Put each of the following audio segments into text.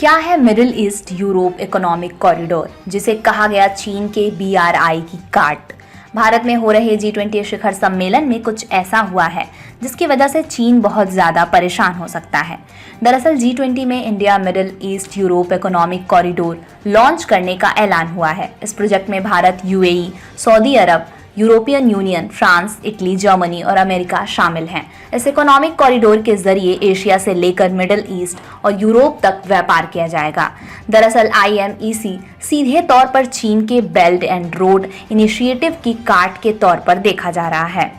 क्या है middle East Europe economic corridor, जिसे कहा गया चीन के BRI की काट। भारत में हो रहे G20 शिखर सम्मेलन में कुछ ऐसा हुआ है जिसकी वजह से चीन बहुत ज्यादा परेशान हो सकता है। दरअसल G20 में India Middle East Europe economic corridor launch करने का ऐलान हुआ है। इस प्रोजेक्ट में भारत, UAE, सऊदी अरब, European Union, France, Italy, Germany और अमेरिका शामिल हैं। इस इकोनॉमिक कॉरिडोर के जरिए एशिया से लेकर मिडिल ईस्ट और यूरोप तक व्यापार किया जाएगा। दरअसल IMEC सीधे तौर पर चीन के बेल्ट एंड रोड इनिशिएटिव की काट के तौर पर देखा जा रहा है।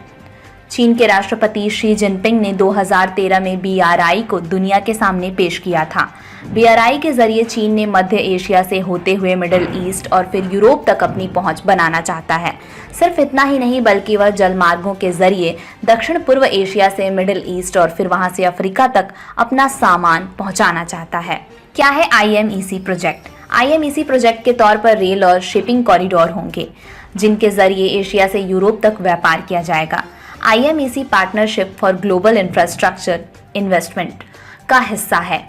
चीन के राष्ट्रपति शी जिनपिंग ने 2013 में BRI को दुनिया के सामने पेश किया था। BRI के जरिए चीन ने मध्य एशिया से होते हुए मिडिल ईस्ट और फिर यूरोप तक अपनी पहुंच बनाना चाहता है। सिर्फ इतना ही नहीं, बल्कि वह जलमार्गों के जरिए दक्षिण पूर्व एशिया से मिडिल ईस्ट और फिर वहां से अफ्रीका तक अपना सामान पहुंचाना चाहता है। क्या है IMEC प्रोजेक्ट? IMEC प्रोजेक्ट के तौर पर रेल और शिपिंग कॉरिडोर होंगे, जिनके जरिए एशिया से यूरोप तक व्यापार किया जाएगा। IMEC partnership for global infrastructure investment का हिस्सा है।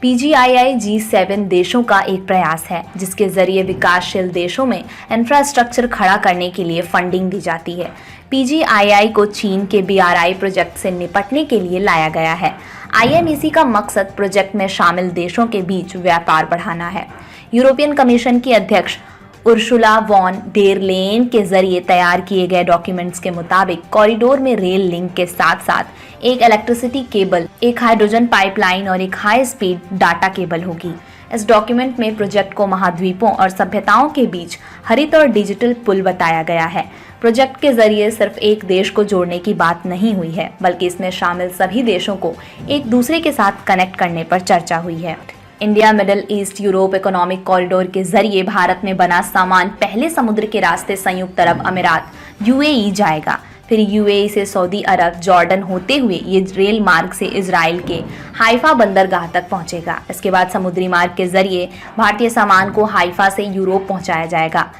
PGII G7 देशों का एक प्रयास है जिसके जरिए विकासशील देशों में इंफ्रास्ट्रक्चर खड़ा करने के लिए फंडिंग दी जाती है। PGII को चीन के BRI प्रोजेक्ट से निपटने के लिए लाया गया है। IMEC का मकसद प्रोजेक्ट में शामिल देशों के बीच व्यापार बढ़ाना है। यूरोपियन कमीशन की अध्यक्ष उर्सुला वॉन डेर लेयन के जरिए तैयार किए गए डॉक्यूमेंट्स के मुताबिक कॉरिडोर में रेल लिंक के साथ साथ एक इलेक्ट्रिसिटी केबल, एक हाइड्रोजन पाइपलाइन और एक हाई स्पीड डाटा केबल होगी। इस डॉक्यूमेंट में प्रोजेक्ट को महाद्वीपों और सभ्यताओं के बीच हरित और डिजिटल पुल बताया गया है। प्रोजेक्ट के जरिए सिर्फ एक देश को जोड़ने की बात नहीं हुई है, बल्कि इसमें शामिल सभी देशों को एक दूसरे के साथ कनेक्ट करने पर चर्चा हुई है। India Middle East Europe economic corridor के जरिए भारत में बना सामान पहले समुद्र के रास्ते संयुक्त अरब अमीरात UAE जाएगा। फिर UAE से सऊदी अरब, जॉर्डन होते हुए ये रेल मार्ग से इजराइल के हाइफा बंदरगाह तक पहुंचेगा। इसके बाद समुद्री मार्ग के जरिए भारतीय सामान को हाइफा से यूरोप पहुंचाया जाएगा।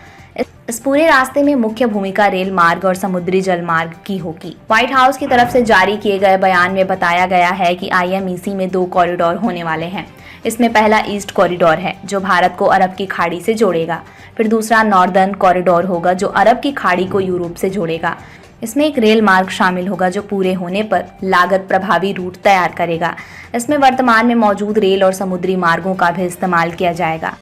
इस पूरे रास्ते में मुख्य भूमिका रेल मार्ग और समुद्री जल मार्ग की होगी। व्हाइट हाउस की तरफ से जारी किए गए बयान में बताया गया है कि IMEC में 2 कॉरिडोर होने वाले हैं। इसमें पहला ईस्ट कॉरिडोर है जो भारत को अरब की खाड़ी से जोड़ेगा। फिर दूसरा नॉर्दर्न कॉरिडोर होगा जो अरब की खाड़ी को यूरोप से जोड़ेगा। इसमें एक रेल मार्ग शामिल होगा जो पूरे होने पर लागत प्रभावी रूट तैयार करेगा। इसमें वर्तमान में मौजूद रेल और समुद्री मार्गों का भी इस्तेमाल किया जाएगा।